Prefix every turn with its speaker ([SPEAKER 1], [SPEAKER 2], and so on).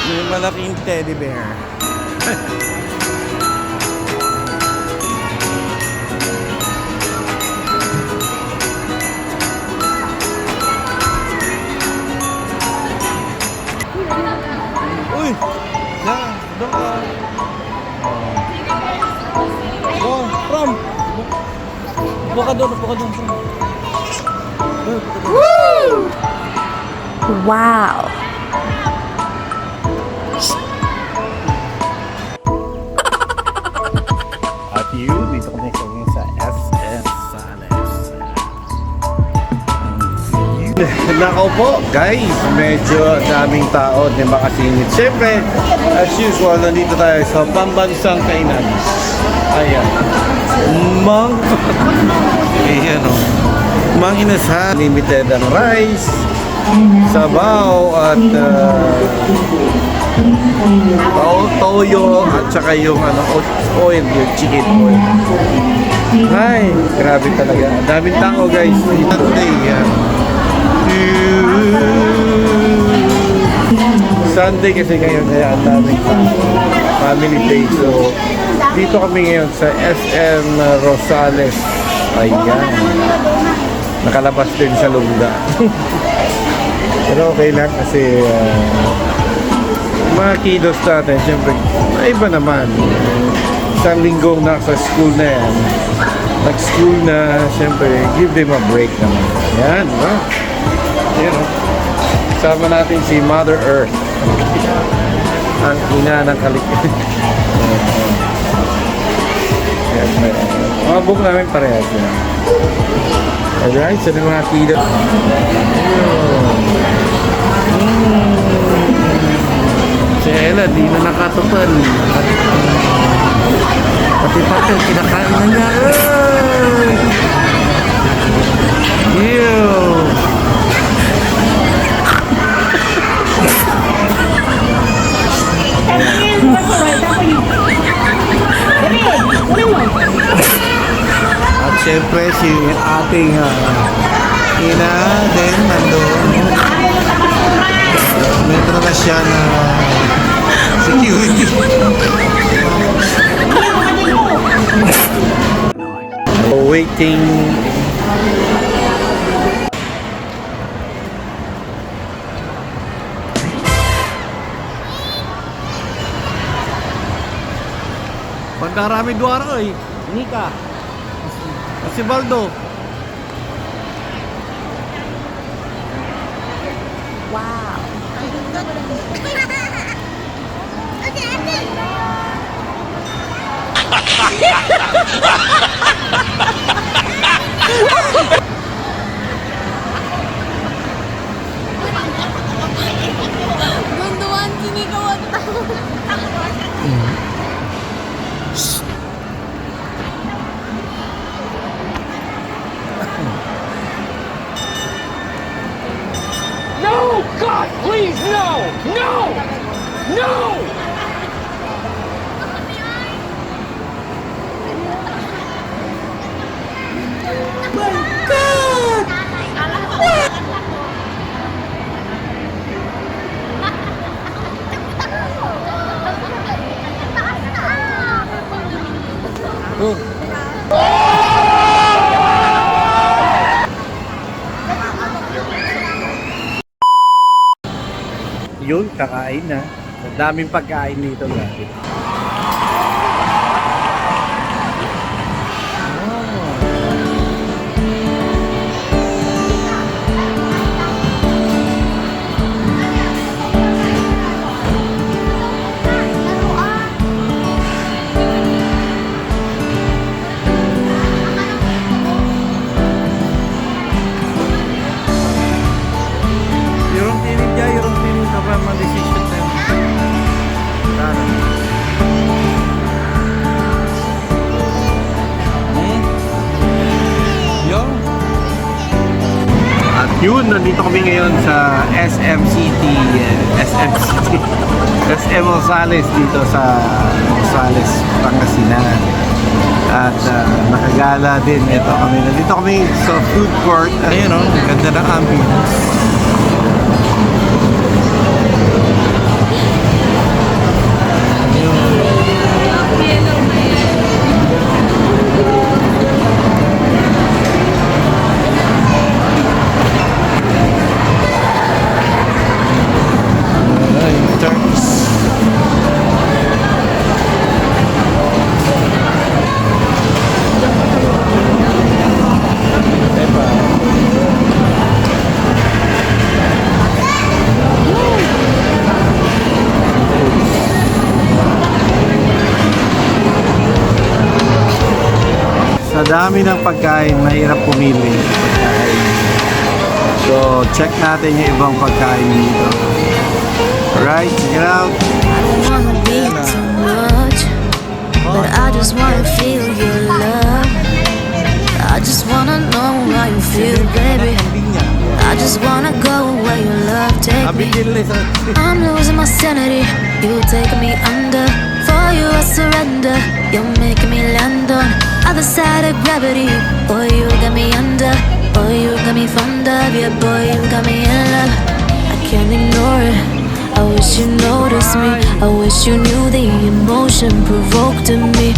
[SPEAKER 1] May malaking teddy bear. Uy! Doon ka. Doon, from! Upo ka doon,
[SPEAKER 2] Woo! Wow!
[SPEAKER 1] At yun, dito kami sa SM Sales. Nako po, guys, medyo daming tao, di ba kasingit. Siyempre, as usual, nandito tayo sa pambansang kainan. Ayan. Ayan o. Mang Inasal. Limited ang rice, sabaw, at toyo, at saka yung oil, yung chicken oil. Ay, grabe talaga. Daming tao, guys. Sunday, yan. Sunday kasi ngayon, kaya ang daming tao. Family day. So, dito kami ngayon sa SM Rosales. Ayan. Nakalabas din sa lungga. Pero okay lang kasi mga kiddos natin, syempre, iba naman. Isang linggong nasa school na yan. Nag-school na, syempre, give them a break naman. Yan, diba? Yan, sama natin si Mother Earth. Ang ina ng kalikit. Mga book namin parehas yan. Alright, so mga kiddos. Si Ella, di na nakatupan. Pati kinakain na niya. Ew! At syempre si ating ina din nandun. Metro na siya na security. Waiting. Pagkarami duwara eh. Nika. Si Baldo.
[SPEAKER 2] Wow!
[SPEAKER 3] Gunduan, sinigawan tayo.
[SPEAKER 4] No! God, please, no! No! No!
[SPEAKER 1] Yun, kakain na. Daming pagkain dito, grabe. Yung tinig niya, yung tinig ka pa mag-decision na yun. Yung? At yun, nandito kami ngayon sa SM City, SM Rosales dito sa Rosales, Pangasinan. At nakagala din ito kami. Nandito kami sa food court. Ayun o, ganda ng ambience. dami ng pagkain, mahirap pumili ng pagkain. So, check natin yung ibang pagkain dito. Alright, check it out.
[SPEAKER 5] I don't wanna be too much, but I just wanna feel your love. I just wanna know how you feel, baby. I just wanna go where your love take me. I'm losing my sanity, you taking me under. For you I surrender, you're making me land on other side of gravity. Boy, you got me under, boy, you got me fond of. Yeah, boy, you got me in love. I can't ignore it, I wish you noticed me. I wish you knew the emotion provoked in me.